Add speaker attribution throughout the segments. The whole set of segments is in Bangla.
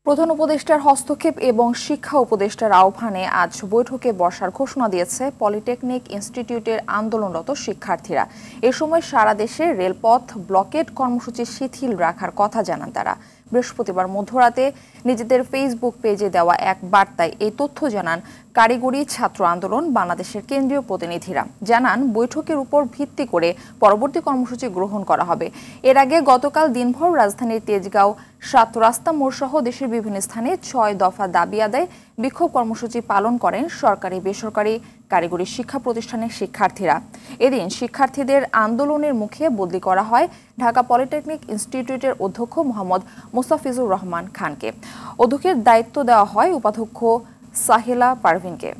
Speaker 1: প্রধান উপদেষ্টার হস্তক্ষেপ এবং শিক্ষা উপদেষ্টার আহ্বানে আজ বৈঠকে বসার ঘোষণা দিয়েছে পলিটেকনিক ইনস্টিটিউটের আন্দোলনরত শিক্ষার্থীরা। এ সময় সারা দেশে রেলপথ ব্লকেড কর্মসূচি শিথিল রাখার কথা জানান তারা। বৃহস্পতিবার মধ্যরাতে নিজেদের ফেসবুক পেজে দেওয়া এক বার্তায় এই তথ্য জানান কারিগরি ছাত্র আন্দোলন বাংলাদেশের কেন্দ্রীয় প্রতিনিধিরা। জানান বৈঠকের উপর ভিত্তি করে পরবর্তী কর্মসূচি গ্রহণ করা হবে। এর আগে গতকাল দিনভর রাজধানীর তেজগাঁও, ৭ রাস্তা মোড় সহ দেশের বিভিন্ন স্থানে ৬ দফা দাবি আদায় বিক্ষোভ কর্মসূচি পালন করেন সরকারি বেসরকারি কারিগরি শিক্ষা প্রতিষ্ঠানের শিক্ষার্থীরা। এদিন শিক্ষার্থীদের আন্দোলনের মুখে বদলি করা হয় ঢাকা পলিটেকনিক ইনস্টিটিউটের অধ্যক্ষ মোহাম্মদ মোস্তাফিজুর রহমান খানকে। অধ্যক্ষের দায়িত্ব দেওয়া হয় উপাধ্যক্ষ সাহেলা পারভিনকে।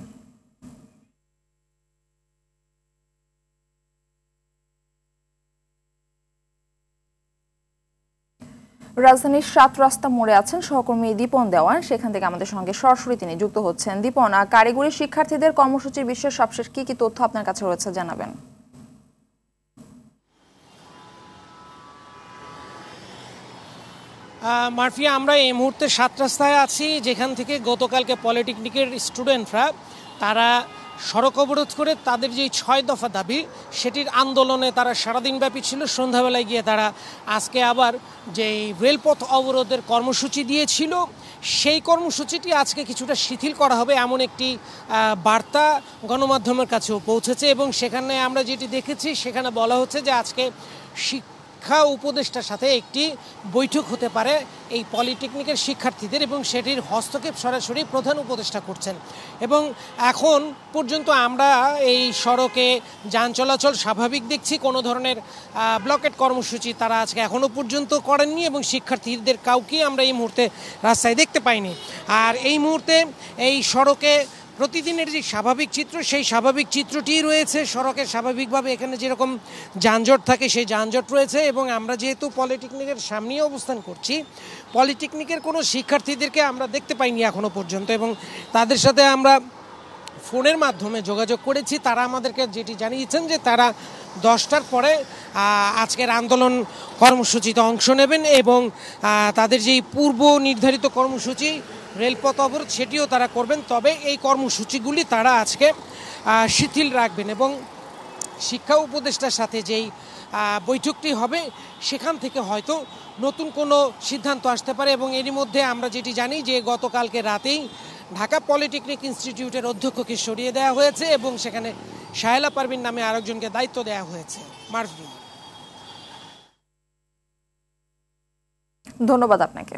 Speaker 1: রাজধানীর ৭ রাস্তা মোড়ে আছেন সহকর্মী দীপন দেওয়ান, সেখান থেকে আমাদের সঙ্গে সরাসরি তিনি যুক্ত হচ্ছেন। দীপন, কারিগরি শিক্ষার্থীদের কর্মসূচির বিষয়ে সবশেষ কি তথ্য আপনার কাছে রয়েছে জানাবেন?
Speaker 2: মারফিয়া, আমরা এই মুহূর্তে ৭ রাস্তায় আছি, যেখান থেকে গতকালকে পলিটেকনিকের স্টুডেন্টরা তারা সড়ক অবরোধ করে তাদের যে ৬ দফা দাবি সেটির আন্দোলনে তারা সারাদিনব্যাপী ছিল। সন্ধ্যাবেলায় গিয়ে তারা আজকে আবার যে রেলপথ অবরোধের কর্মসূচি দিয়েছিল সেই কর্মসূচিটি আজকে কিছুটা শিথিল করা হবে এমন একটি বার্তা গণমাধ্যমের কাছেও পৌঁছেছে। এবং সেখানে আমরা যেটি দেখেছি সেখানে বলা হচ্ছে যে আজকে শিক্ষা উপদেষ্টার সাথে একটি বৈঠক হতে পারে এই পলিটেকনিকের শিক্ষার্থীদের, এবং সেটির হস্তক্ষেপ সরাসরি প্রধান উপদেষ্টা করছেন। এবং এখন পর্যন্ত আমরা এই সড়কে যান চলাচল স্বাভাবিক দেখছি, কোনো ধরনের ব্লকেট কর্মসূচি তারা আজকে এখনও পর্যন্ত করেননি এবং শিক্ষার্থীদের কাউকেই আমরা এই মুহূর্তে রাস্তায় দেখতে পাইনি। আর এই মুহূর্তে এই সড়কে প্রতিদিনের যে স্বাভাবিক চিত্র সেই স্বাভাবিক চিত্রটিই রয়েছে। সড়কে স্বাভাবিকভাবে এখানে যেরকম যানজট থাকে সেই যানজট রয়েছে। এবং আমরা যেহেতু পলিটেকনিকের সামনেই অবস্থান করছি, পলিটেকনিকের কোনো শিক্ষার্থীদেরকে আমরা দেখতে পাইনি এখনও পর্যন্ত, এবং তাদের সাথে আমরা ফোনের মাধ্যমে যোগাযোগ করেছি। তারা আমাদেরকে যেটি জানিয়েছেন যে তারা 10টার পরে আজকের আন্দোলন কর্মসূচিতে অংশ নেবেন এবং তাদের যেই পূর্ব নির্ধারিত কর্মসূচি রেলপথ অবরোধ সেটিও তারা করবেন। তবে এই কর্মসূচিগুলি তারা আজকে শিথিল রাখবেন এবং শিক্ষা উপদেষ্টার সাথে যেই বৈঠকটি হবে সেখান থেকে হয়তো নতুন কোনো সিদ্ধান্ত আসতে পারে। এবং এরই মধ্যে আমরা যেটি জানি যে গতকালকে রাতেই ঢাকা পলিটেকনিক ইনস্টিটিউটের অধ্যক্ষকে সরিয়ে দেওয়া হয়েছে এবং সেখানে সাহেলা পারভিন নামে আরেকজনকে দায়িত্ব দেওয়া হয়েছে। মারফি,
Speaker 1: ধন্যবাদ আপনাকে।